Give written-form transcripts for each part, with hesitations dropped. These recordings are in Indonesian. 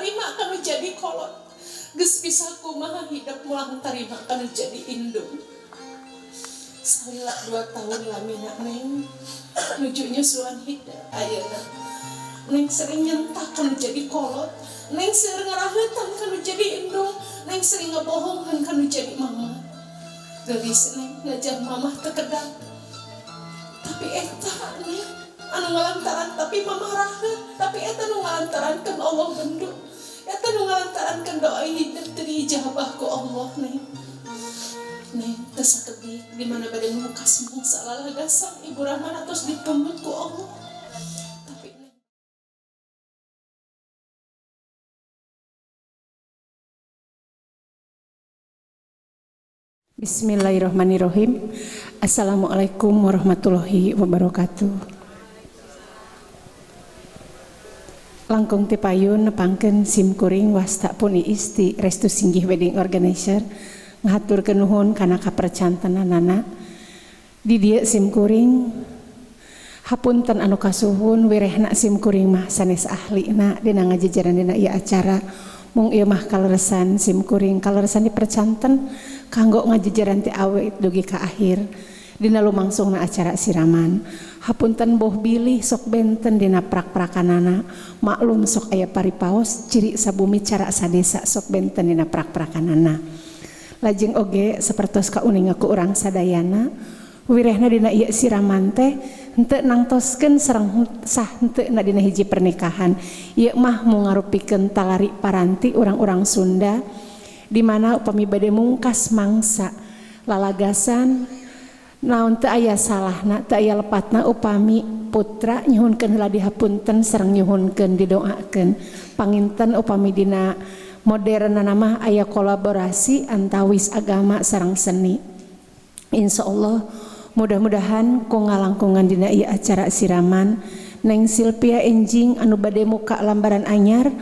tarima kanu jadi kolot. Geus bisa kumaha hidup mulang tarima kanu jadi indung. Salila 2 tahun lamina neng nuju nyusuan hidup ayeuna. Neng sering nyentak kanu jadi kolot. Neng sering ngarahetan kanu jadi indung. Neng sering ngebohongan kanu jadi mama. Gelis neng ngajak mama tekedak. Tapi eta neng anu ngalantaran tapi mama rahet. Tapi eta nu ngalantarankeun Allah benduk. Eta nu ngalantarankeun doa hidup teu diijabah ku Allah neng. Neng teu sakedik di mana bade mukas mangsa lalagasan Ibu Rahmana tos dipemut ku Allah. Bismillahirrahmanirrahim. Assalamualaikum warahmatullahi wabarakatuh. Langkung ti payun nepangkeun simkuring wasta pun isti restu singgih wedding organizer ngaturkeun nuhun kana kapercantenanana. Di dieu simkuring hapunten anu kasuhun wirehna simkuring mah sanes ahlina dina ngajejeran dina ieu acara. Mung ieu mah kaleresan simkuring kaleresan dipercanten kanggo ngajejeran ti awet dugi ka akhir dina lumangsungna acara siraman. Hapunten boh bilih sok benten dina prak-prakanana. Maklum sok aya paripaos ciri sabumi cara sadesa sok benten dina prak-prakanana. Lajeng oge sapertos kauning ku urang sadayana wirehna dina ieu siraman teh henteu nangtoskeun sareng sah henteu na dina hiji pernikahan. Ieu mah mungarupikeun talari paranti urang-urang Sunda di mana upami bade mungkas mangsa lalagasan naon teu aya salahna teu aya lepatna upami putra nyuhunkeun heula dihapunten sareng nyuhunkeun didoakeun. Panginten upami dina modernna mah aya kolaborasi antawis agama sareng seni. Insyaallah mudah-mudahan ku ngalangkungan dina ieu acara siraman Neng Silvia enjing anu bade muka lambaran anyar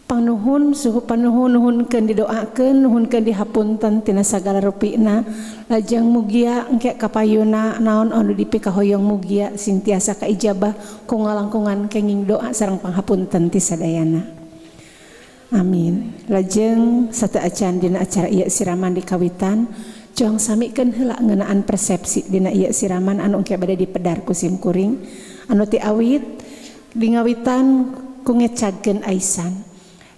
panuhun suhu panuhun nuhunkeun didoakeun nuhunkeun dihapunten tina sagala rupina. Lajeng mugia engke kapayuna naon anu dipikahoyong mugia sintiasa kaijabah ku ngalangkungan kenging doa sareng panghapunten ti sadayana. Amin. Lajeng sateu acan dina acara ieu siraman dikawitan jong samikeun heula ngeunaan persepsi dina ieu siraman anu engke bade dipedar ku simkuring anu ti awit dingawitan ku ngecagkeun aisan.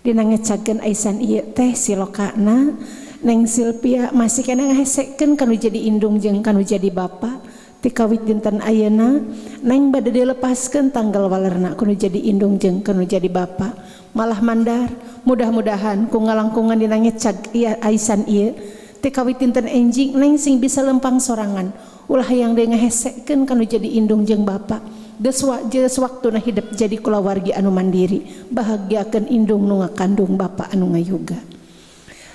Dina ngecagkeun aisan ieu teh silokana Neng Silvia masih kena ngahesekeun kanu jadi indung jeung kanu jadi bapa. Ti kawit dinten ayeuna Neng bade dilepaskeun tanggal walerna kanu jadi indung jeung kanu jadi bapa. Malah mandar mudah-mudahan ku ngalangkungan dina ngecag aisan ieu ti kawit dinten enjing Neng sing bisa lempang sorangan ulah hayang deui ngahesekeun kanu jadi indung jeung bapa. Geus waktuna hidup jadi kulawargi anu mandiri bahagiakeun indung nu ngakandung bapa anu ngayuga.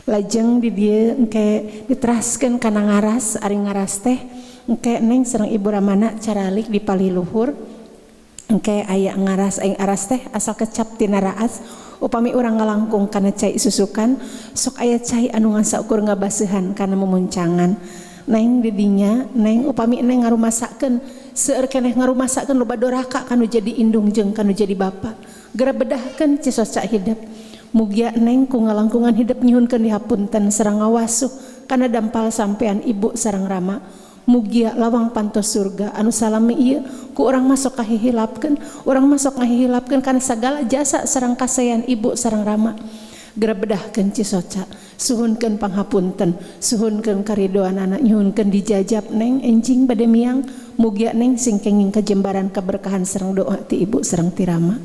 Lajeng di dieu engke diteraskeun kana ngaras ari ngaras teh engke Neng sareng Ibu Ramana caralik di paliluhur engke aya ngaras aing aras teh asal kecap tina raas upami urang ngalangkung kana cai susukan sok aya cai anu ngasaukur ngabaseuhan kana memuncangan. Neng di dinya Neng upami Neng ngarumasakeun seueur keneh ngarumasakeun loba doraka kanu jadi indung jeung kanu jadi bapa geura bedahkeun cisoca hidup. Mugia Neng ku ngalangkungan hidup nyuhunkeun dihapunten sareng ngawasuh kana dampal sampean ibu sareng rama. Mugia lawang pantos surga anu salami ieu ku urang masuk kahihilapkeun urang masuk ngahihilapkeun kana sagala jasa sareng kasayan ibu sareng rama. Geura bedahkeun cisoca suhunkeun panghapunten suhunkeun karidoanana nyuhunkeun dijajab Neng enjing bade miang. Mugia Neng sing kenging kajembaran keberkahan sareng doa ti ibu sareng ti rama.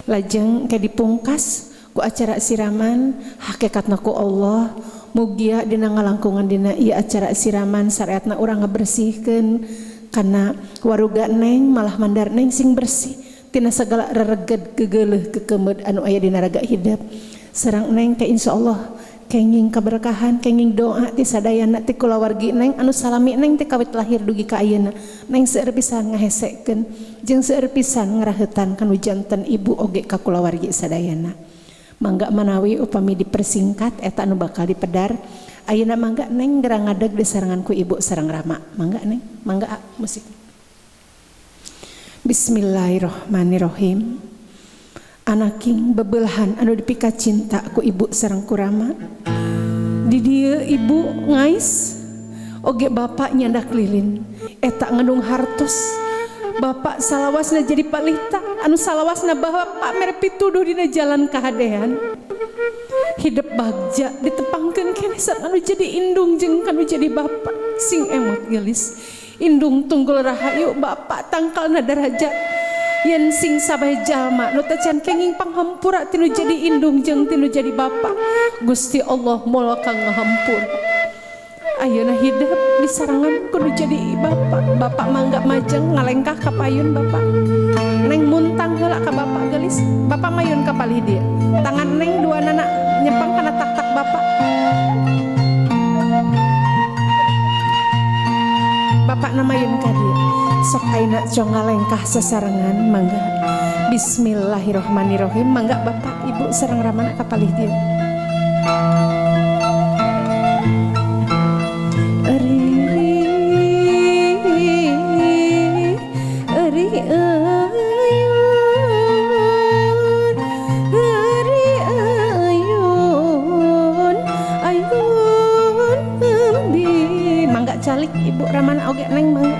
Lajeng ke dipungkas ku acara siraman hakikatna ku Allah. Mugia dina ngalangkungan dina ieu acara siraman sareatna urang ngabersihkeun kana waruga Neng malah mandar Neng sing bersih tina sagala rereged gegeuleuh kekemeud anu aya dina raga hidup. Sareng Neng teh insyaallah kenging keberkahan kenging doa ti sadayana ti kulawargi Neng anu salami Neng ti kawit lahir dugi ka ayeuna. Neng seueur pisan ngahesekeun jeung seueur pisan ngaraheutan kanu janten ibu oge ka kulawargi sadayana. Mangga manawi upami dipersingkat eta anu bakal dipedar ayeuna mangga Neng geura ngadeg disarengan ku ibu sareng rama. Mangga Neng, mangga musik. Bismillahirrahmanirrahim. anaking bebelahan anu dipika cinta ku ibu sareng kurama. Di dieu ibu ngais oge bapak nyandak lilin eta ngandung hartos. Bapak salawasna jadi palita anu salawasna bapak mere pituduh dina jalan kahadean. Hidup bagja ditepangkeun keneh sareng anu jadi indung jeung kanu jadi bapak sing emot gelis. Indung tunggul rahayu bapak tangkalna derajat yen sing sabaya jalma nu teu can kenging panghampura tinu jadi indung jeung tinu jadi bapak Gusti Allah moal kang ngahampur. Ayeuna hidup di sarangan kudu jadi bapak mangga majeng ngalengkah ka payun bapak. Neng muntang heula ka bapak gelis. Bapak mayun ka palih dia. Tangan neng dua nana nyepang kana tak-tak bapak. Bapak namayun ka dia. Sok ayeuna cong ngalengkah sasarengan mangga. Bismillahirrahmanirrahim. Mangga bapak ibu sareng ramana ka palih dia. Calik ibu ramana oge neng mangga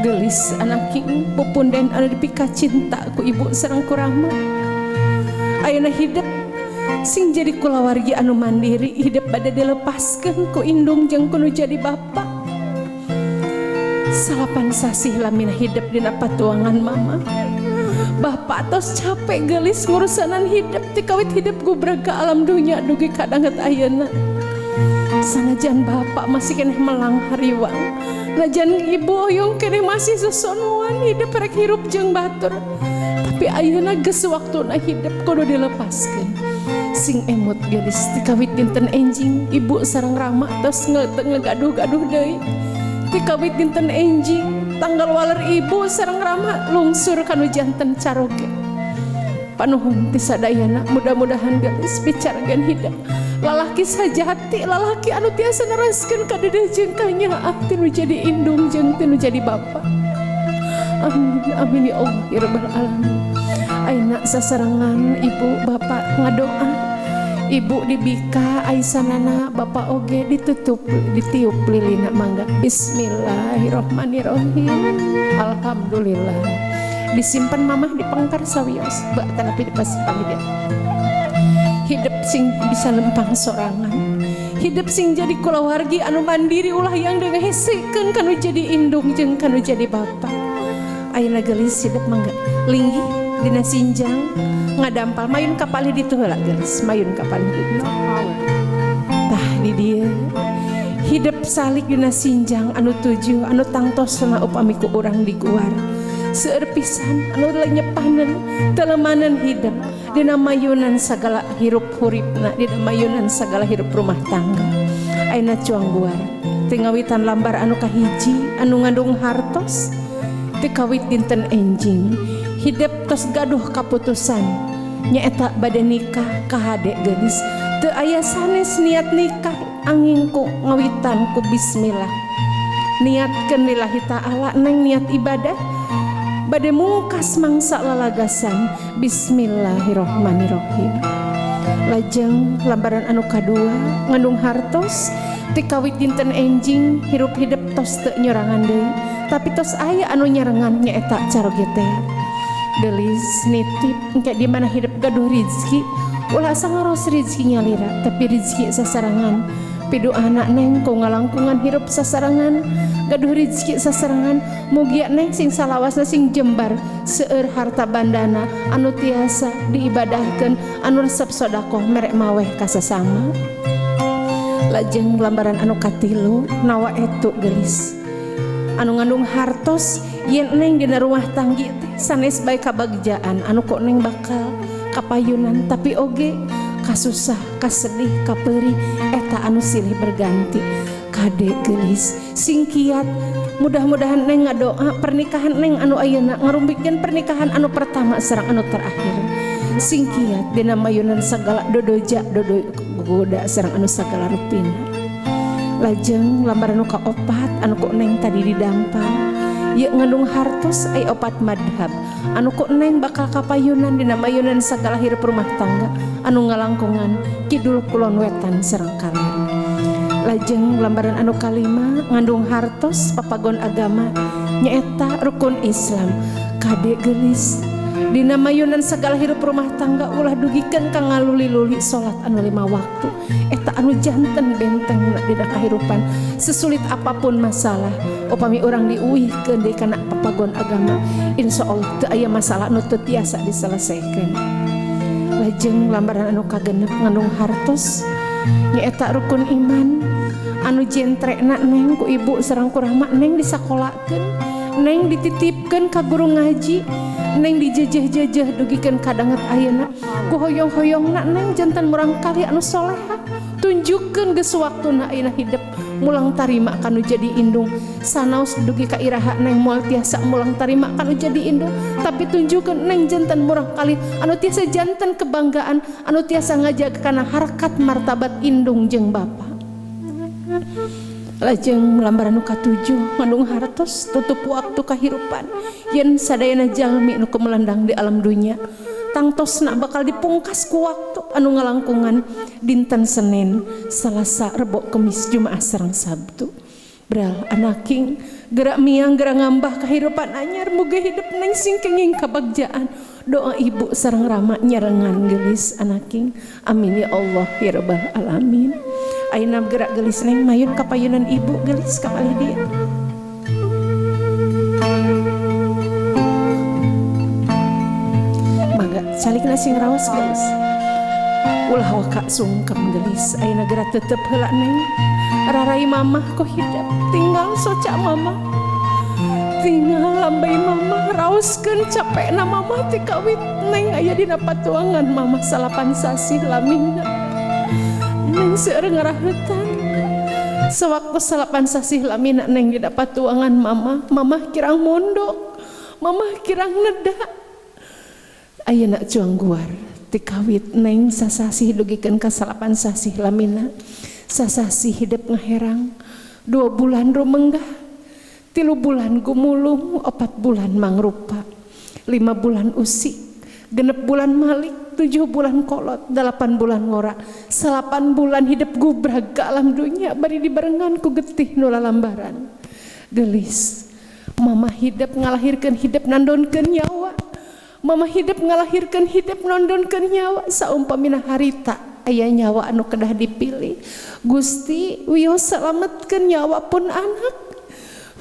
gelis anaking pupunden anu dipika cinta ku ibu sareng kurama. Ayeuna hidup sing jadi kulawargi anu mandiri hidup bade dilepaskeun ku indung jeung ku nu jadi bapak. Salapan sasih lamina hidup dina patuangan mama. Bapak tos capek gelis ngurusanan hidup tikawit hidup gubrag ka alam dunya dugi kadanget ayeuna. Sanajan bapak masih keneh melang hariwang, najan ibu oyong keneh masih sesonuan hidup rek hirup jeung batur. Tapi ayeuna geus waktuna hidup kudu dilepaskeun. Sing emot gelis tikawit dinten enjing ibu sareng Rama tos ngegaduh-gaduh deui. Tikawit dinten enjing tanggal waler ibu sareng Rama lungsur kanu janten caroge. Panuhun ti sadayana mudah-mudahan gelis bicarkeun hidup. Lalaki sajati, lalaki anu tiasa neraskeun ka dedeh jeung kanyaah tinu jadi indung jeung tinu jadi bapak. Amin amin ya Allah ya rabbal alamin. Ayeuna sasarengan ibu bapak ngadoa. Ibu dibika aisanana bapak oge ditutup ditiup lilina mangga. Bismillahirrahmanirrahim. Alhamdulillah. Disimpan mamah di pangkar sawios bak tanapi dipasipan dia. Hidup sing bisa lempang sorangan, hidup sing jadi kulawargi anu mandiri ulah yang dengan hesikeun kanu jadi indung jeung kanu jadi bapak. Ayeuna gelis hidup mangga linggih dina sinjang ngadampal mayun ka palih ditu heula gelis mayun ka palih ditu. Tah di dieu hidup salik dina sinjang anu tujuh anu tangtosna upami ku urang di guar. Seueur pisan anu lenyepanan telemanan hidup dina mayunan sagala hirup huripna dina mayunan sagala hirup rumah tangga. Ayeuna cuang guar teu ngawitan lambar anu kahiji anu ngandung hartos teu kawit dinten enjing hidup tos gaduh kaputusan nyaeta bade nikah ka hade geulis teu aya sanes niat nikah angin ku ngawitan ku bismillah niatkeun lillahi ta'ala neng niat ibadah bade mungkas mangsa lalagasan bismillahirrahmanirrahim. Lajeng lambaran anu kadua ngandung hartos tikawit dinten enjing hirup hidup tos teu nyorangan deui tapi tos aya anu nyarengan nyaeta caroge teh gelis nitip engke di mana hidup gaduh rezeki ulah sangaros rezeki nyalira tapi rezeki sasarangan pidu anak neng ku ngalangkungan hirup sasarangan gaduh rezeki sasarangan mugia neng sing salawasna sing jembar seueur harta bandana anu tiasa diibadahkeun anu resep sedekah merek maweh ka sasama. Lajeng lambaran anu katilu nawa etu gelis anu ngandung hartos yen neng dina rumah tanggi teh sanes bae kabagjaan anu kok neng bakal kapayunan tapi oge kasusah kasedih kapeuri eta anu silih berganti kade gelis sing kiat mudah-mudahan neng ngadoa pernikahan neng anu ayeuna ngarumbikeun pernikahan anu pertama sareng anu terakhir sing kiat dina mayunan sagala dodoja dodo goda sareng anu sagala rupina. Lajeng lambaran anu kaopat anu kok neng tadi didampal ye ngandung hartos ai opat madhab anu ku neng bakal kapayunan dina mayunan sagala hirup rumah tangga anu ngalangkungan kidul kulon wetan sareng kaler. Lajeng lambaran anu kalima ngandung hartos papagon agama nyaeta rukun Islam kade gelis dina mayunan segala hirup rumah tangga ulah dugikeun ka ngaluli-luli salat anu 5 waktu eta anu janten benteng dina kahirupan sesulit apapun masalah upami urang diuihkeun deui kana papagon agama insyaallah teu aya masalah anu teu tiasa diselesaikeun. Lajeng lambaran anu kagenep ngandung hartos nyaeta rukun iman anu jentrekna neng ku ibu sareng ku rahma neng disakolakeun neng dititipkeun ka guru ngaji neng dijejeh-jejeh dugikeun kadanget ayeuna ku hoyong-hoyongna neng janten murang kali anu soleha tunjukkeun geus waktuna ayeuna hidup mulang tarima kanu jadi indung sanaos dugi ka iraha neng moal tiasa mulang tarima kanu jadi indung tapi tunjukkeun neng janten murang kali anu tiasa janten kebanggaan anu tiasa ngajaga kana harkat martabat indung jeung bapa. Lajeng lambaran nu katujuh ngandung hartos tutup waktu kahirupan yen sadayana jalmi nu kumelandang di alam dunya tangtosna bakal dipungkas ku waktu anu ngalangkungan dinten Senin, Salasa, Rebo, Kemis, Jumaah sareng Sabtu. Bral anaking gerak miang gerak ngambah kahirupan anyar muga hidup neng sing kenging kabagjaan doa ibu sareng rama nyarengan gelis anaking amin ya Allah ya rabbal alamin. Ayeuna gerak gelis neng mayun kapayunan ibu gelis ka dia. Mangga calikna sing raos gelis. Ulah waka sungkem gelis ayeuna gerak tetep heula neng. Rarai mamah ko hidup tinggal soca mama. Tinggal lambai mama raoskeun capekna mama ti kawit neng aya dina patuangan mama salapan sasih lamina. Neng seueur ngarahetan sewaktu salapan sasih lamina neng didapat tuangan mama kirang mondok mama kirang neda ayeuna cuang guar ti kawit neng sasasih dugikeun ka salapan sasih lamina sasasih hidup ngaherang 2 bulan rumenggah 3 bulan gumulung 4 bulan mangrupa 5 bulan usik 6 bulan malik 7 bulan kolot 8 bulan ngora 8 bulan hidup gubrag ke alam dunia bari dibarengan ku getih nu lalambaran gelis mama hidup ngalahirkeun hidup nandonkeun nyawa mama hidup ngalahirkeun hidup nandonkeun nyawa saumpamina harita aya nyawa anu kedah dipilih Gusti wios salametkeun nyawa pun anak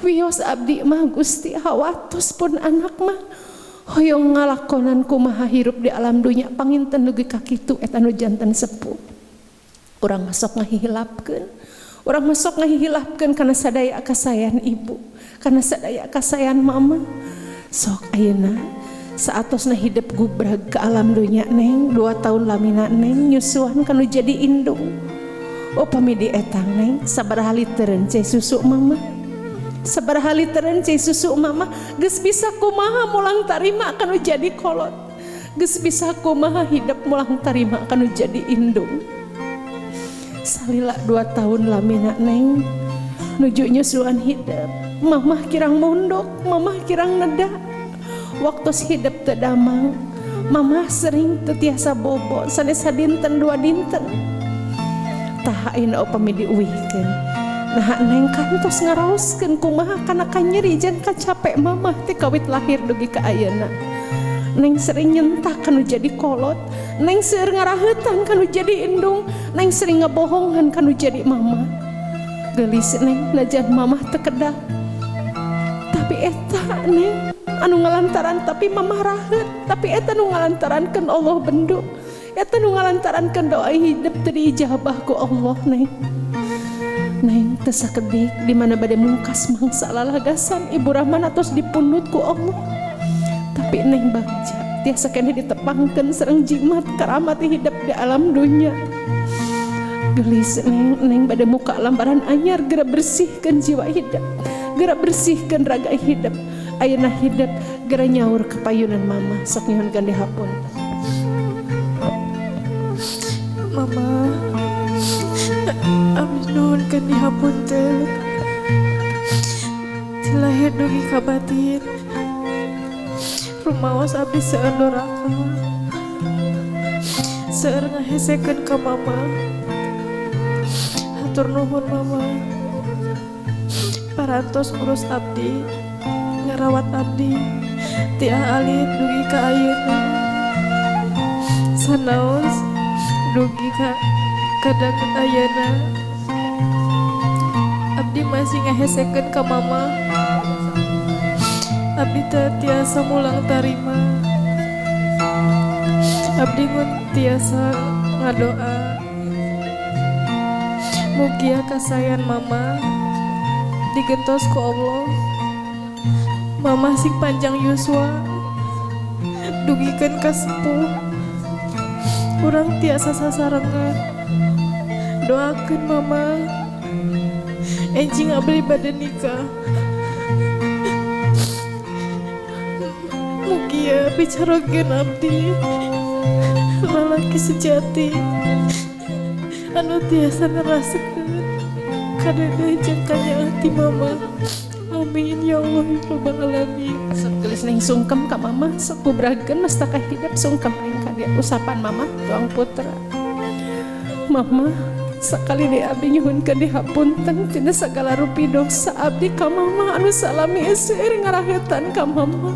wios abdi mah Gusti hawatos pun anak mah hoyong ngalakonan kumaha hirup di alam dunya panginten dugi ka kitu eta nu janten sepuh urang masok ngahihilapkeun urang masok ngahihilapkeun kana sadaya kasayan ibu kana sadaya kasayan mama sok ayeuna saatosna hidup gubrag ke alam dunya neng 2 tahun lamina neng nyusuan kanu jadi indung upami di etang neng sabaraha litereun cai susu mama sabaraha litereun cai susu mama geus bisa kumaha mulang tarima kanu jadi kolot geus bisa kumaha hidup mulang tarima kanu jadi indung salila 2 tahun lamina neng nuju nyusuan hidup mamah kirang mondok mamah kirang neda waktu hidup teu damang mamah sering teu tiasa bobo sanesa dinten 2 dinten tah ayeuna upami diuwihkeun nah neng kantos ngaraoskeun kumaha kana kanyeri jeung kacapek mamah teh kawit lahir dugi ka ayeuna neng sering nyentak kanu jadi kolot neng seueur ngaraheutan kanu jadi indung neng sering ngabohongan kanu jadi mama geulis neng najan mamah teu kedah tapi eta neng anu ngalantaran tapi mamah raheut tapi eta nu ngalantarankeun Allah bendu eta nu ngalantarankeun doa hidup teu diijabah ku Allah neng teu sakedik di mana bade mungkas mangsa lalagasan ibu Rahman atos dipundut ku Allah tapi neng bagja tiasa keneh ditepangkeun sareng jimat karamat hidup di alam dunya gelis neng bade muka lambaran anyar geura bersihkeun jiwa hidup geura bersihkeun raga hidup ayeuna hidup geura nyaur ka payunan mama sok nyuhun gande hapun mama abdi nuhun keun dihapunten ti lahir dugi ka batin rumaos abdi seueur doraka seueur ngahesekeun ka mama. Hatur nuhun mama parantos ngurus abdi ngarawat abdi tiah alit dugi ka ayeuna sanaos dugi ka kadangun ayeuna abdi masih ngahesekeun ka mama. Abdi teu tiasa mulang tarima. Abdi ngun tiasa ngadoa mugia kasayan mama digentos ku Allah. Mama sing panjang yuswa dugikeun ka sepuh. Urang tiasa sasarengan doakeun mama enjing abdi bade nikah. Mugia bicarakeun abdi lalaki sejati anu tiasa ngerasakeun kadada jeung kanya hati mama. Amin ya Allah ya rabbal alamin. Gelis neng sungkem ka mama sok kubrageun mastaka hidup sungkem neng ka dia usapan mama tuang putra. Mama sakali deh abdi nyuhunkeun dihapunten tina sagala rupi dosa abdi ka mama anu salami seueur ngarahetan ka mama.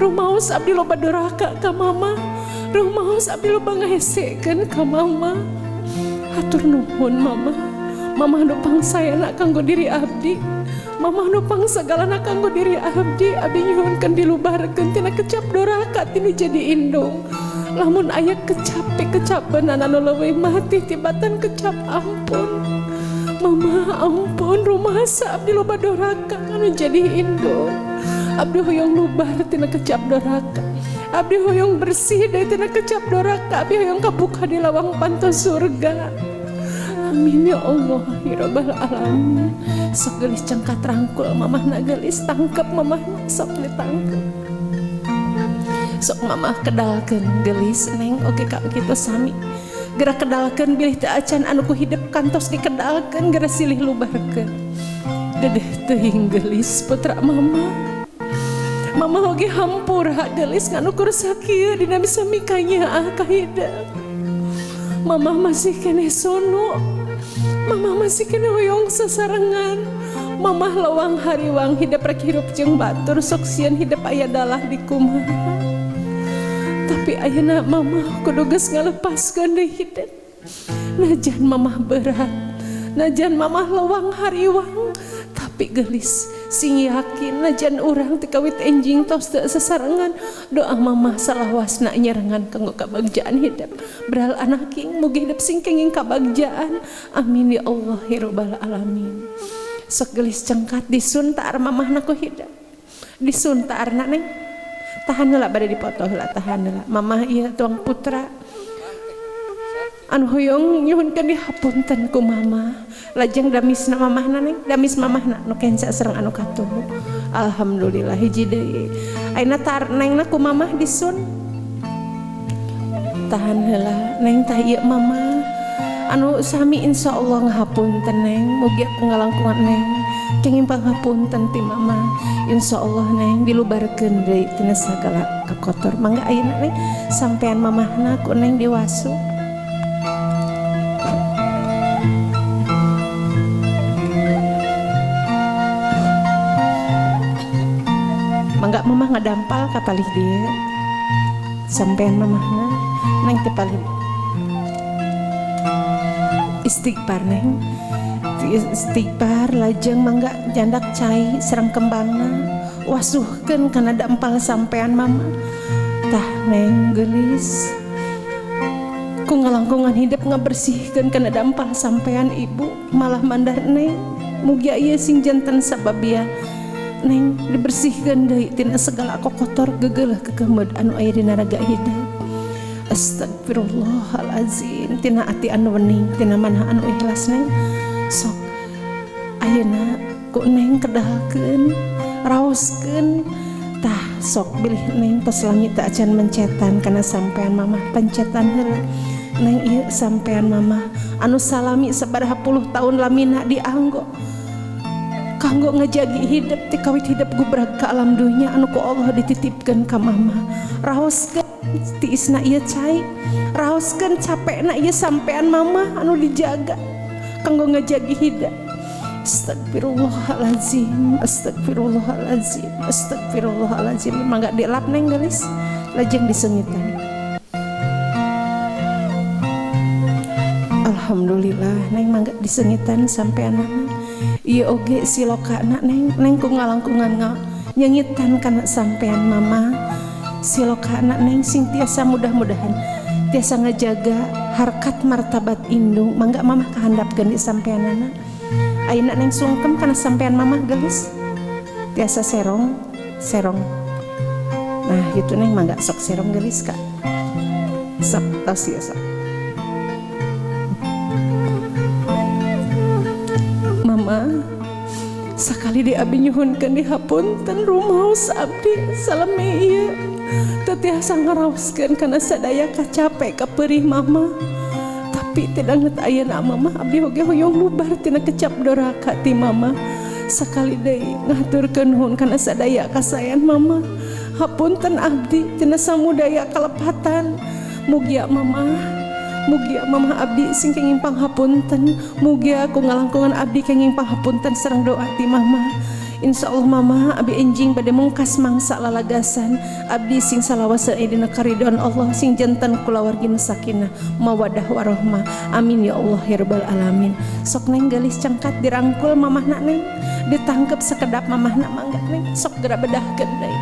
Rumaos abdi loba doraka ka mama. Rumaos abdi loba ngahesekeun ka mama. Hatur nuhun mama. Mama nu pangsayana kanggo diri abdi. Mama nu pangsagalana kanggo diri abdi. Abdi nyuhunkeun dilubarkeun tina kecap doraka tinu jadi indung. Lamun aya kecapenan anu leuwih mah titibatan kecap ampun. Mama ampun rumasa abdi loba doraka anu jadi indung. Abdi hoyong lubar tina kecap doraka. Abdi hoyong bersih dari tina kecap doraka. Abdi hoyong kabuka di lawang pantos surga. Amin ya Allah ya rabbal alamin. Sok gelis cengkat rangkul mamahna gelis tangkep mamahna sok ditangkep. Sok mamah kedalkeun gelis neng oke ka kitu sami. Geura kedalkeun bilih teu acan anu ku hidup kantos dikedalkeun geura silih lubarkeun. Dedeh teuing gelis putra mama. Mama oge hampura gelis nganu kursa kieu dina bisa mikanya ka hidup. Mama masih kene sono. Mama masih kene hoyong sasarengan. Mama lawang hariwang hidup rek hirup jeung batur sok sieun hidup aya dalah di kumaha. Tapi ayeuna mama kudu geus ngalepaskeun deui hidup. Najan mama berat, najan mama lawang hariwang, tapi gelis sing yakin najan urang ti kawit enjing tos teu sasarengan doa mama salawasna nyerangan kanggo kabagjaan hidup beral anaking mugi hidup sing kenging kabagjaan. Amin ya Allah ya rabbal alamin. Sok gelis cengkat disun taar mamahna ku hidup disun taarna neng tahan heula bade dipoto heula tahan heula mamah ieu tuang putra anu hoyong nyuhunkeun dihapunten ku mama lajeng damisna mamahna neng damis mamahna nu kenca sareng anu katuhu. Alhamdulillah hiji deui ayeuna tar nengna ku mamah disun tahan heula neng tah ieu mama anu sami insyaallah ngahapunten neng mugi aku ngalangkungan neng kenging pangapunten ti mama insyaallah neng dilubarkeun deui tina sagala kakotor mangga ayeuna neng sampean mamahna ku neng diwasu. Mangga mamah ngadampal ka palih dieu sampean mamahna neng teh palih istighfar neng istighfar lajeng mangga jandak cai sareng kembangna wasuhkeun kana dampal sampean mama tah neng gelis ku ngalangkungan hidup ngabersihkeun kana dampal sampean ibu malah mandar neng mugi ieu sing janten sababia neng dibersihkeun deui tina segala kokotor gegeuleuh kekemed anu aya dina raga hidup. Astagfirullahalazim tina ati anu wening tina manah anu ikhlas neng sok ayeuna ku neng kedalkeun raoskeun tah sok bilih neng tos langit teu acan mencetan kana sampean mamah pencetan heula neng ieu sampean mamah anu salami sabaraha puluh taun lamina dianggo kanggo ngejagi hidup ti kawit hidup gubrag ka alam dunya anu ku Allah dititipkeun ka mama. Raoskeun tiisna ieu cai, raoskeun capekna ieu sampean mama anu dijaga kanggo ngejagi hidup. Astagfirullahalazim, astagfirullahalazim, astagfirullahalazim. Mangga dilap neng gelis, lajeng disengitan. Alhamdulillah neng mangga disengitan sampai anak iya oge silokana neng ku ngalangkungan nyengitan kana sampean mama silokana neng sing tiasa mudah-mudahan tiasa ngejaga harkat martabat indung mangga mama kahandapkeun di sampean anak ayeuna neng sungkem kana sampean mama geus tiasa serong nah itu neng mangga sok serong geus ka sok tos ya sok. Mama sakali di abdi nyuhunkeun dihapunten rumaos abdi salame ieu teu tiasa ngaraoskeun kana sadaya kacapek kapeurih mama tapi tidak nget ayeuna mama abdi oge hoyong bubar tina kecap doraka ti mama sakali deui ngaturkeun nuhun kana sadaya kasayan mama hapunten abdi tina samudaya kalepatan mugia mama abdi sing kenging panghapunten mugia aku ngalangkungan abdi kenging panghapunten sareng doa ti mama insyaallah mama abdi enjing bade mungkas mangsa lalagasan abdi sing salawasa dina karidon Allah sing janten kulawargi sakinah mawadah warahmah amin ya Allah ya rabbal alamin. Sok neng gelis cangkat dirangkul mamahna neng ditangkep sakedap mamahna mangga neng sok geura bedahkeun deui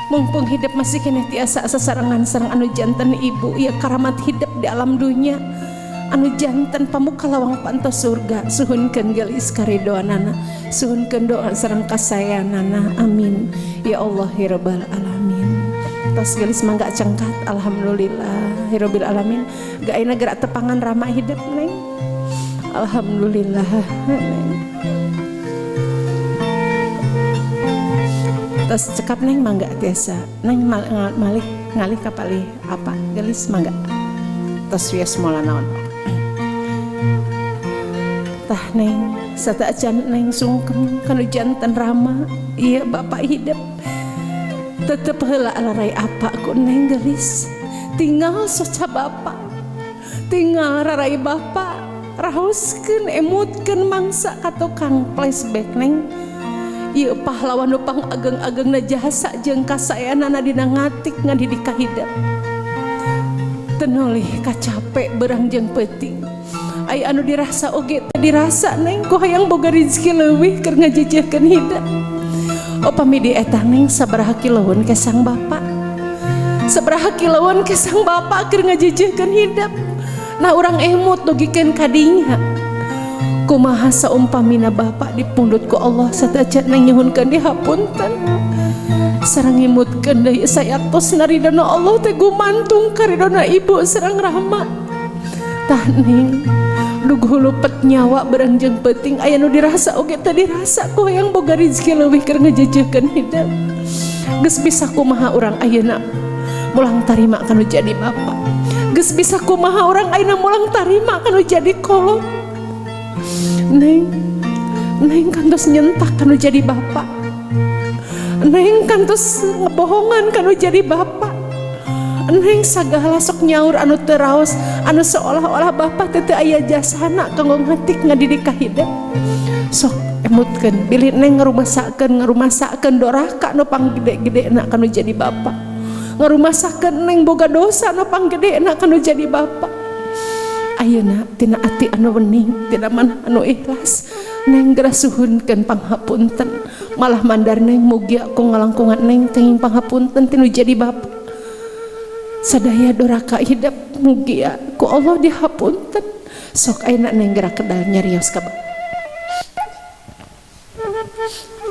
mumpung hidup masih kena tiasa sasarangan sareng anu janten ibu ieu karamat hidup di alam dunya anu janten pamuka lawang pantos surga suhunkeun gelis karidoanana suhunkeun doa sareng kasayanana amin ya Allah ya rabbal alamin. Tos gelis mangga cangkat alhamdulillah ya rabbil alamin gaina gerak tepangan rama hidup neng alhamdulillah neng. Tos cekap neng mangga tiasa neng malik ngalih kapalih apa gelis mangga tos wios mola naon tah neng sata acan neng sungkem kanu janten rama iya bapak hidup tetep heula alarai apa ku neng gelis tinggal soca bapak tinggal rarai bapak raoskeun emutkeun mangsa ka tukang flashback neng ieu pahlawan nu pangageng-agengna jasa jeung kasayanana dina ngatik ngadidik ka hidup tenolih kacapek berang jeung peuting aya anu dirasa oge teh dirasa neng ku hayang boga rezeki leuwih keur ngajejehkeun hidup upami di eta neng sabaraha kiloun ke sang bapak sabaraha kiloun ke sang bapak keur ngajejehkeun hidup nah urang emut dugikeun kadinya kumaha saumpamina bapak dipundut ku Allah satajan neng nyuhunkeun dihapunten sareng ngimutkeun deui sayatos naridana Allah teh gumantung karidana ibu sareng rahmat tah ning duguh lupet nyawa berang jeung peuting aya nu dirasa oge teh dirasa ku hayang boga rezeki leuwih keur ngajejehkeun hidup geus bisa kumaha urang ayeuna mulang tarima kanu jadi bapak geus bisa kumaha urang ayeuna mulang tarima kanu jadi kolot Neng kantos nyentak kanu jadi bapak Neng kantos ngebohongan kanu jadi bapak Neng sagala sok nyaur anu teraos anu seolah-olah bapak teu aya jasana kanggo ngatik ngadidik ka hidup sok emutkeun bilih neng ngarumasakeun doraka anu panggede-gedena kanu jadi bapak ngarumasakeun neng boga dosa anu panggedena kanu jadi bapak ayeuna tina ati anu wening tina manah anu ikhlas neng geura suhunkeun panghapunten malah mandar neng mugi aku ngalangkungan neng kenging panghapunten tinu jadi bapak sadaya doraka hidup mugi ku Allah dihapunten sok ayeuna neng geura kedal nyarios ka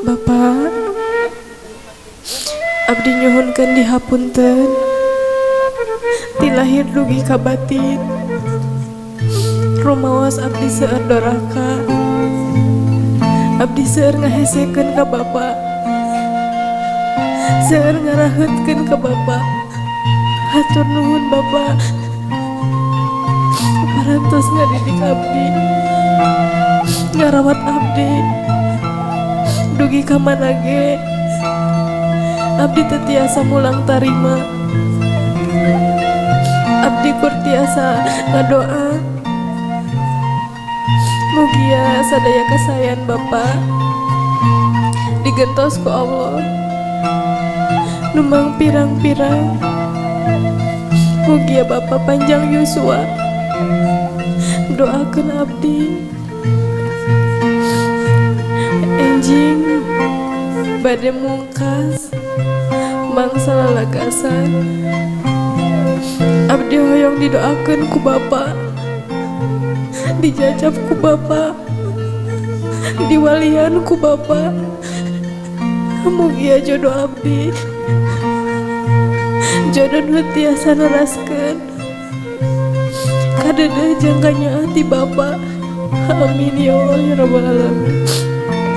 Bapak abdi nyuhunkeun dihapunten ti lahir dugi ka batin rumaos abdi seueur doraka abdi seueur ngahesekeun ka bapak seueur ngaraheutkeun ka bapak hatur nuhun bapak parantos ngadidik abdi ngarawat abdi dugi ka mana ge abdi teu tiasa mulang tarima. Abdi kur tiasa ngadoa mugia sadaya kasayan Bapa digentos ku Allah numang pirang-pirang. Mugia Bapa panjang yuswa doakeun abdi. Enjing bade mungkas mangsa lalagasan abdi hoyong didoakeun ku Bapa, dijajab ku Bapa, diwalian ku Bapa. Mugia jodoh abdi jodoh nu tiasa neraskeun kadeudeung jeung kanyaati Bapa. Amin ya Allah ya rabbal alamin.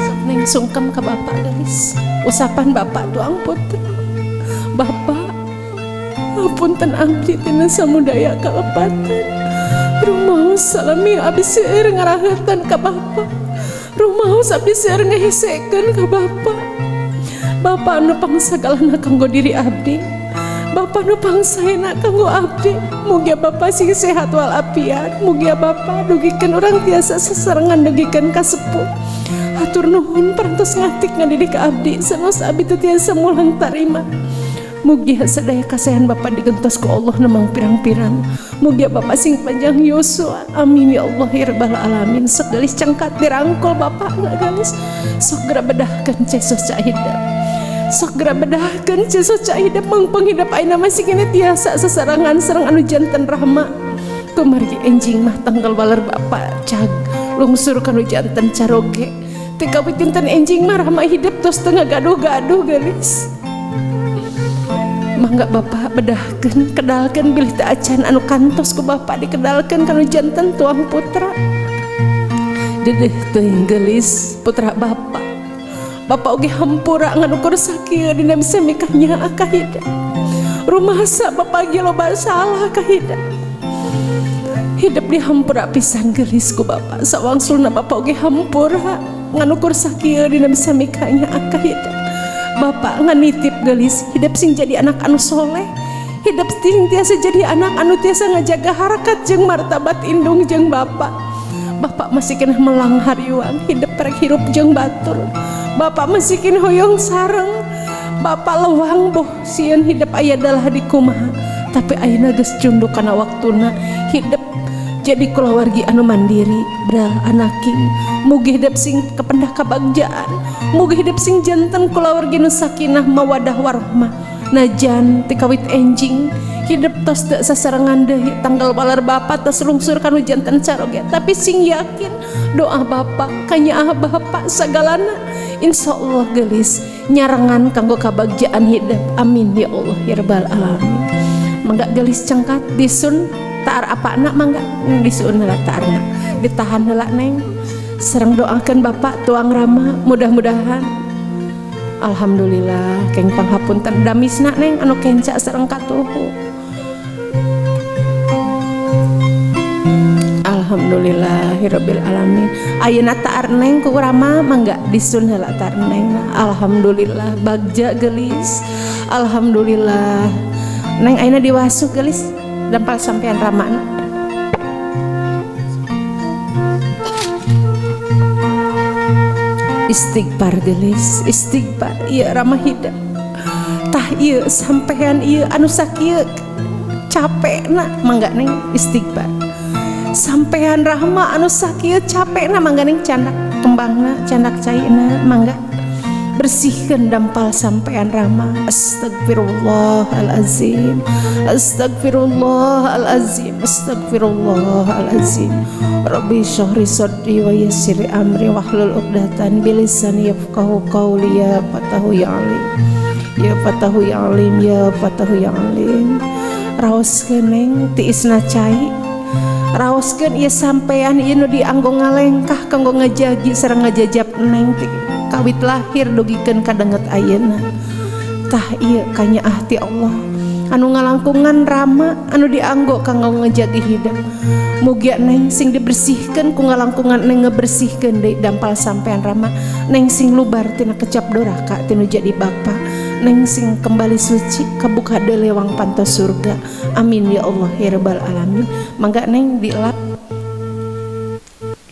Sok ning sungkem ka Bapak gelis. Usapan Bapak tuang putra. Bapak, apunten abdi tina samudaya kalepatan. Rumaos salami abdi seueur ngarahetan ka Bapak. Rumaos abdi seueur ngahesekeun ka Bapak. Bapak anu pangsagalana kanggo diri abdi. Bapak nu pangsaena kanggo abdi. Mugia Bapak sing sehat walafiat. Mugia Bapak dugikeun urang tiasa sesarengan dugikeun ka sepuh. Hatur nuhun parantos ngatik ngadidik ka abdi sanes abdi teu tiasa mulang tarima. Mugia sadaya kasayan Bapak digentos ku Allah nemang pirang-pirang. Mugia Bapak sing panjang yuswa. Amin ya Allah ya rabbal alamin. Sok gelis cangkat dirangkul Bapak galis. Sok gera bedahkeun cesos cahidap. Sok gera bedahkeun cesos cahidap mang panghidap ayeuna masih kene tiasa sasarangan sareng anu janten rahma. Kumargi enjing mah tanggal baler Bapak cag lungsur kanu janten caroge. Teu kawitinten enjing mah rahma hidup tos tengah gaduh-gaduh gelis. Mangga Bapak bedahkeun kedalkeun bilih teu acan anu kantos ku Bapak dikedalkeun kanu janten tuang putra. Dedeh teuing gelis putra Bapak. Bapak oge hampura nganukur sakieu dina bisa mikahnya akahida. Rumasa Bapak ge loba salah kahida. Hidup di hampura pisan gelis ku Bapak. Sawangsulna Bapak oge hampura nganukur sakieu dina bisa mikahnya akahida. Bapak nganitip gelis hidup sing jadi anak anu soleh. Hidup sing tiasa jadi anak anu tiasa ngajaga harakat jeung martabat indung jeung Bapak. Bapak masih kena melang hariwang hidup rek hirup jeung batur. Bapak masih kena hoyong sareng. Bapak lewang boh sieun hidup aya dalah di kumaha. Tapi ayeuna geus cunduk kana waktuna hidup jadi kulawargi anu mandiri bral anaking. Mugi hidup sing kependah kabagjaan. Mugi hidup sing janten kulawargi nu sakinah mawadah warahmah. Najan tikawit enjing hidup tos teu sasarengan deui tanggal balar Bapak tos lungsur kanu janten caroge. Tapi sing yakin doa Bapak kanyaah Bapak sagalana insyaallah gelis nyarengan kanggo kabagjaan hidup. Amin ya Allah ya rabbal alamin. Mangga gelis cangkat disun taar apana mangga disuun heula taarna ditahan heula neng. Sareng doakeun Bapak tuang rama mudah-mudahan alhamdulillah keng panghapunten damisna neng anu kenca sareng katuhu. Alhamdulillahirabbil alamin. Ayeuna taar neng ku rama mangga disun heula taar neng. Alhamdulillah bagja gelis. Alhamdulillah neng ayeuna diwasu gelis dampal sampean ramana. Istighfar gelis, istighfar ieu ramah hidup. Tah ieu sampean ieu anu sakieu capekna mangga neng istighfar. Sampean rahma anu sakieu capekna mangga neng candak kembangna, candak caina mangga bersihkeun dampal sampean rahma. Astagfirullahalazim. Astagfirullahalazim. Astagfirullahalazim. Rabbi syahri sadri wa yassir amri wahlul 'uqdatan bilisani yafqahu qawli. Ya Fatahu ya Alim. Ya Fatahu ya Alim. Ya Fatahu ya Alim. Raoskeun neng tiisna cai. Raoskeun ieu sampean ieu nu dianggo ngalengkah kanggo ngajagi sareng ngajajab neng kawit lahir dugikeun kadanget ayeuna. Tah ieu kanyaah ti Allah anu ngalangkungan Rama anu dianggo kanggo ngejagi hidup. Mugia neng sing dibersihkan ku ngalangkungan neng ngebersihkan deui dampal sampean Rama. Neng sing lubar tina kecap doraka tinu jadi bapa. Neng sing kembali suci kabuka deui lewang pantos surga. Amin ya Allah ya rabbal alamin. Mangga neng dilap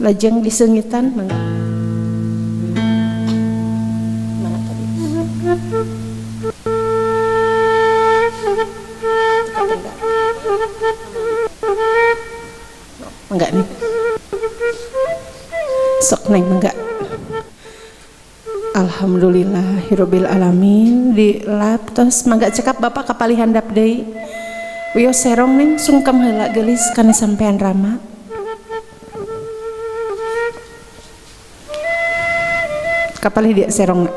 lajeng disengitan mangga. Mana tadi? Enggak nih. Sok neng enggak. Alhamdulillahirabbil alamin di lap tos mangga cekap bapak kapali handap deui. Wiyo serong neng sungkem heula geulis kana sampean Rama. Kapali dia serong.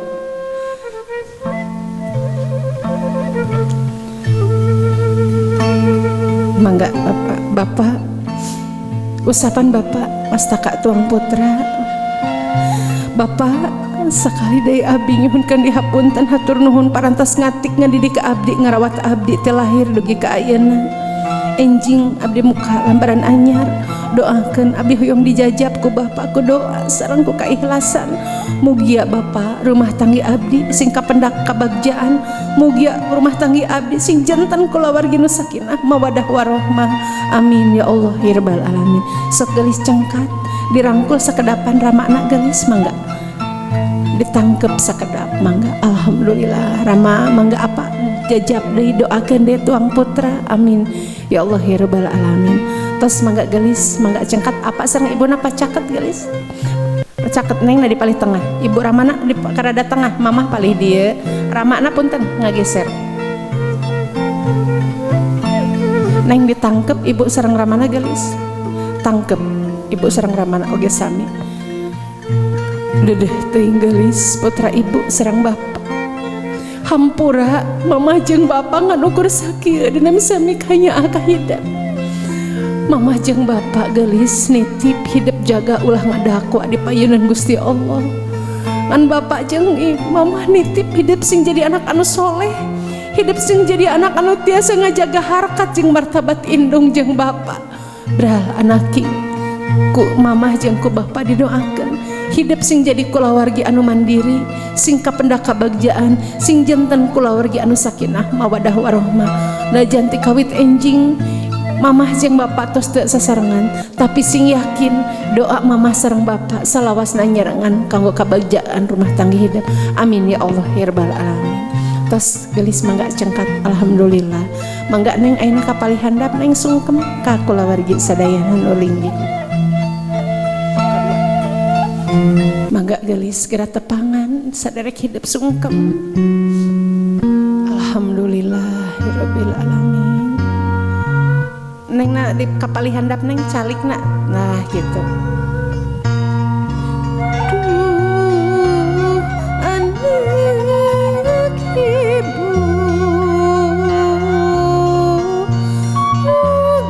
Mangga bapak usapan bapak mastaka tuang putra. Bapak sekali deui abdi nyuhunkeun dihapunten hatur nuhun parantos ngatik ngadidik ka abdi ngarawat abdi teh lahir dugi ka ayeuna. Enjing abdi muka lambaran anyar doakeun abdi hoyong dijajab ku bapak ku doa sareng ku kaikhlasan. Mugia bapak rumah tanggi abdi sing kapendak kabagjaan. Mugia rumah tanggi abdi sing janten kulawargi nu sakinah mawadah warahmah. Amin ya Allah ya rabbal alamin. Sok geulis cengkat dirangkul sakedapan Ramana geulis mangga ditangkep sakedap mangga. Alhamdulillah Rama mangga apa jajab deui doakeun deui tuang putra. Amin ya Allah ya rabbal alamin. Tos mangga geulis mangga cengkat apa sareng ibuna pacaket geulis. Pacaket neng na di palih tengah, ibu Ramana di karada tengah, mamah palih dieu. Ramana punten ngageser. Neng ditangkep ibu sareng Ramana geulis. Tangkep ibu sareng Ramana oge sami. Dedeh teuing geulis putra ibu sareng bapak. Hampura mamah jeung bapak nganukur sakieu dina sami kanyaah ka hidup. Mamah jeung bapak geulis nitip hidup jaga ulah ngadakwa di payeunan Gusti Allah. Ngan bapak jeung mamah nitip hidup sing jadi anak anu soleh, hidup sing jadi anak anu tiasa ngajaga harkat jeung martabat indung jeung bapak. Bral anaki ku mamah jeung ku bapak didoakeun hidup sing jadi kulawargi anu mandiri, sing kapendak kabagjaan, sing janten kulawargi anu sakinah mawadah warahmah. Najan ti kawit enjing mamah jeung bapak tos teu sasarengan, tapi sing yakin doa mamah sareng bapak salawasna nyerengan kanggo kabagjaan rumah tangga hidup. Amin ya Allah ya rabbal alamin. Tos geulis mangga cengkat alhamdulillah. Mangga neng ayeuna kapali handap neng sungkem ka kulawargi sadayana nu linggih. Mangga geulis geura tepangan saderek hidup sungkem. Alhamdulillahirabbil alamin. Neng na di kapali handap neng calik na, nah gitu. Duh anak ibu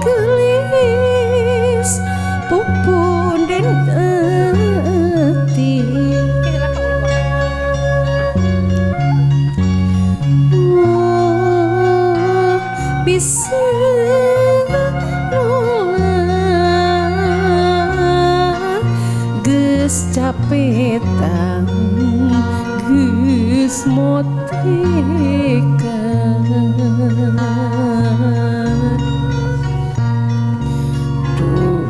gelis pupun den ati bisa capetan geus motekan. Duh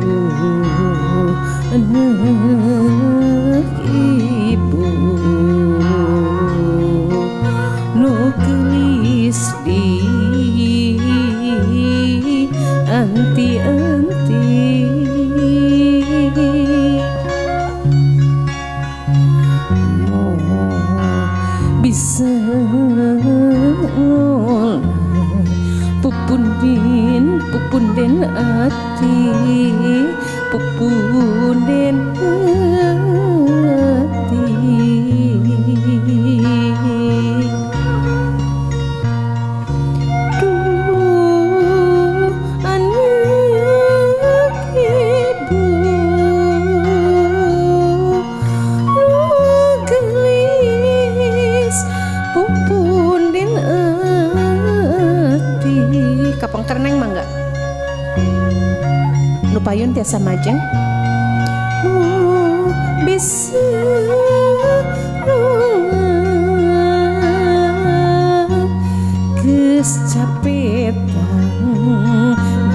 anak ibu nu gelis di anti-anti bisa pupunden ati pupunden ati. Duh anak ibu gelis pupunden ati Nu payun tiasa majeng bisa geus capetan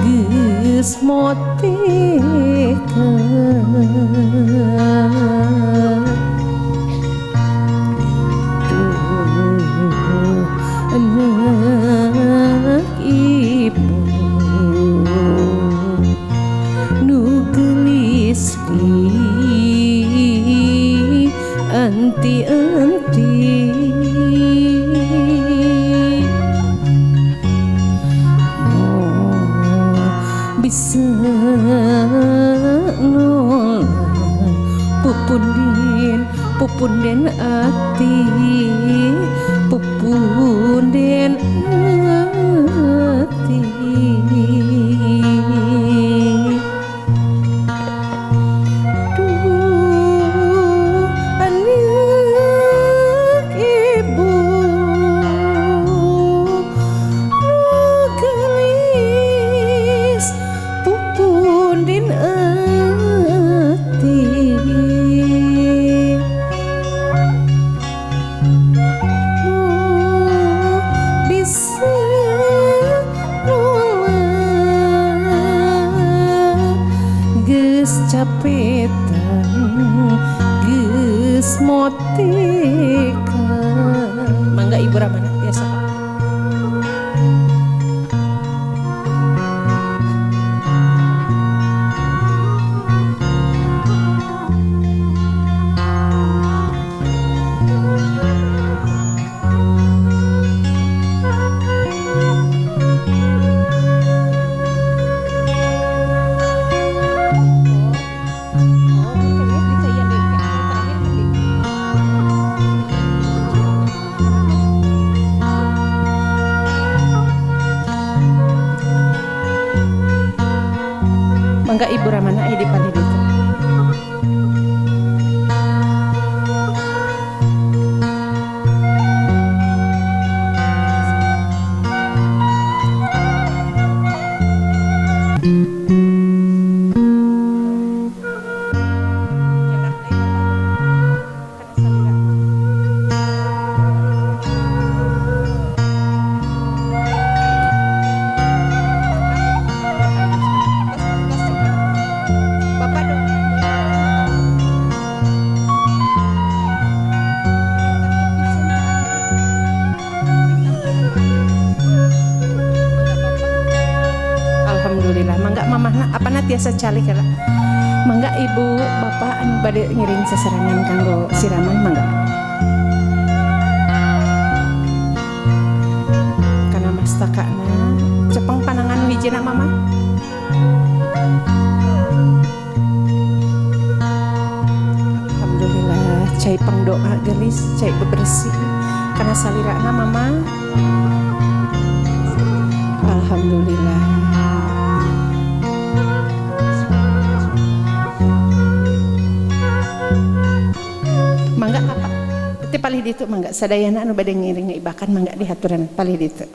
geus motekeun anak ibu nu gelis anti-anti bisa nolak pupunden ati pupunden ati duh anak ibu gelis pupunden ati bisa nolak geus capetan geus motekeun mangga ibu Ramana biasa mangga ibu Ramana aya di palih ditu Bapak dong. Alhamdulillah mangga mamahna apana tiasa calik heula mangga ibu bapak anu bade ngiring saserangan kanggo siraman mangga kana mastakana cepeng panangan wijina mama alhamdulillah cai pangdoa gelis cai bebersih kana salirana mama alhamdulillah mangga apa teh palih ditu mangga sadayana anu bade ngiring ibakan mangga dihaturan palih ditu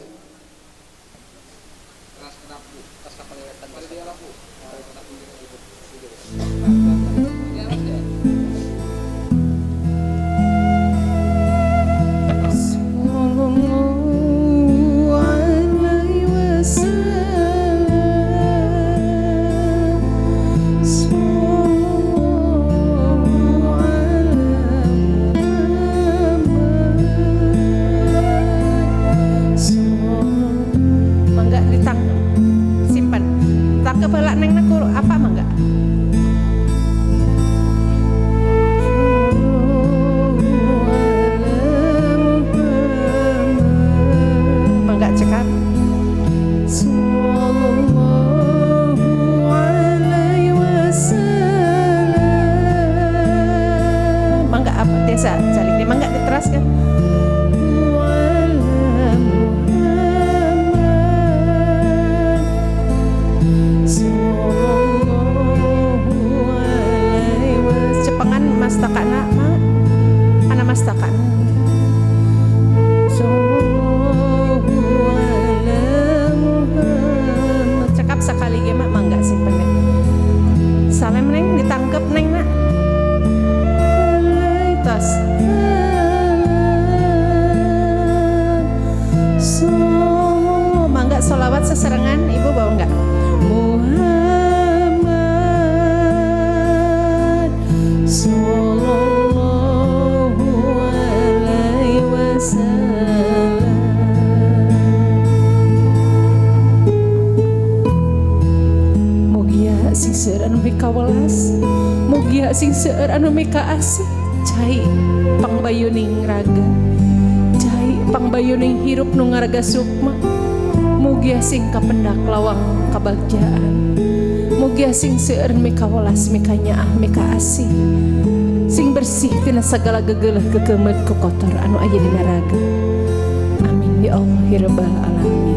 cakep neng nak. Tos. So, mangga solawat seserengan ibu bawa enggak? Muhammad sallallahu alaihi wasallam. Mugia sing seueur anu mikawelas, mugia sing seueur anu mikaasih, cai pangbayuning raga, cai pangbayuning hirup nu ngaraga sukma. Mugia sing kapendak lawang kabagjaan, mugia sing seueur mikawelas mikanyaah mikaasih, sing bersih tina sagala gegeuleuh kekemet kokotor anu aya dina raga. Amin ya Allah ya rabbal alamin.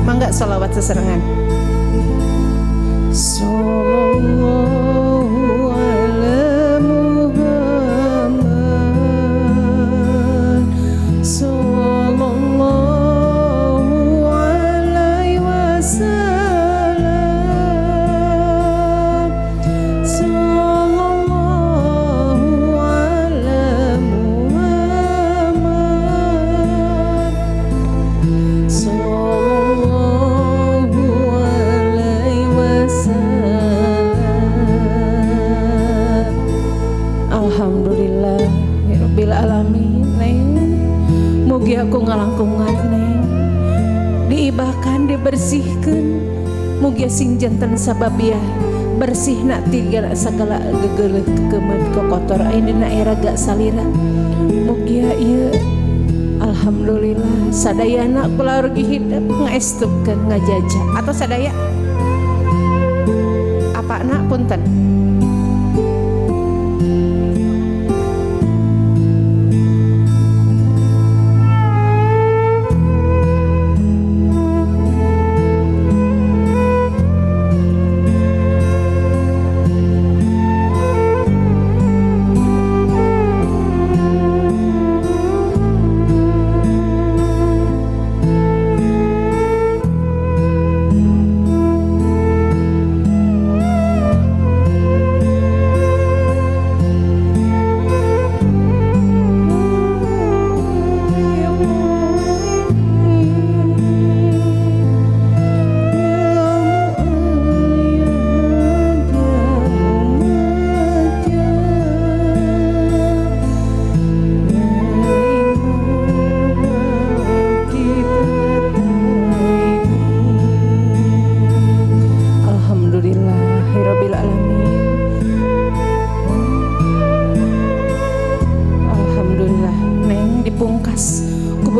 Mangga salawat seserengan. Sallallahu ala Muhammad sallallahu alaihi wasallam. Sallallahu ala Muhammad alhamdulillah ya rabbil alamin. Neng mugi aku ngalangkungan neng diibahkan dibersihkan, mugi sing janten sababiah bersih nak tiga segala gegeuleuh kekemet kokotor ayeuna raga salira. Mugi ieu alhamdulillah sadayana kulawargi hidup ngaestupkeun ngajajah atau sadaya apa nak punten.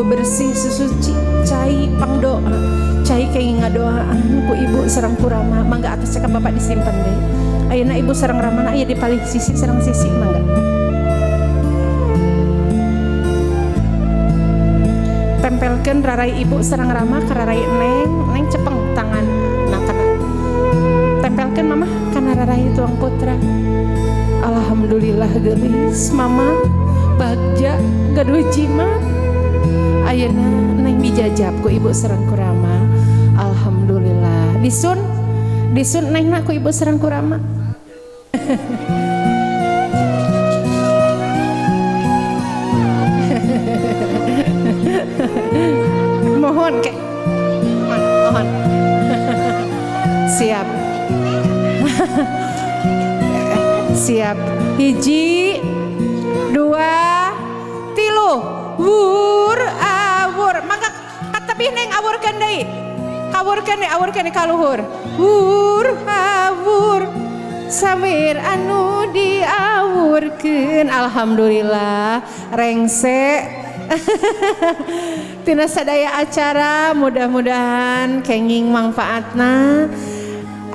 bersih sesuci cai pangdoa cai kayak ngadoaan ku ibu sareng kurama mangga atas cekap bapak disimpan deh. Ayeuna ibu sareng ramana aya di paling sisi sareng sisi mangga. Tempelkeun rarai ibu sareng rama ka rarai neng cepeng tangan nah kana tempelkeun mama kana rarai tuang putra. Alhamdulillah geulis mama bagja gaduh jimat ayeuna neng dijajab ku ibu sareng ku rama. Alhamdulillah disun neng nak ku ibu sareng ku rama. Mohon kek mohon siap siap hiji dua tilu wur awur Labih neng awurkeun deui. Awurkeun deui ka luhur. Hur hawur samir anu diawurkeun. Alhamdulillah rengse. Tina sadaya acara mudah-mudahan kenging manfaatna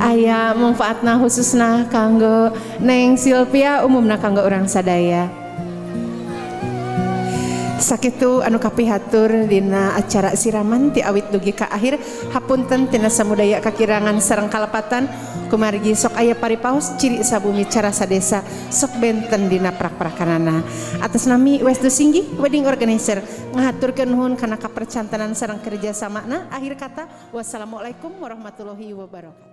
aya manfaatna khususna kanggo Neng Silvia umumna kanggo urang sadaya. Sakitu anu kapihatur dina acara siraman ti awit dugi ka akhir hapunten tina samudaya kakirangan sareng kalepatan kumargi sok aya paripaos ciri sabumi cara sadesa sok benten dina prak-prakanana. Atas nami Wesdu Singgih Wedding Organizer ngahaturkeun nuhun kana kapercantanan sareng kerjasamana. Akhir kata wassalamualaikum warahmatullahi wabarakatuh.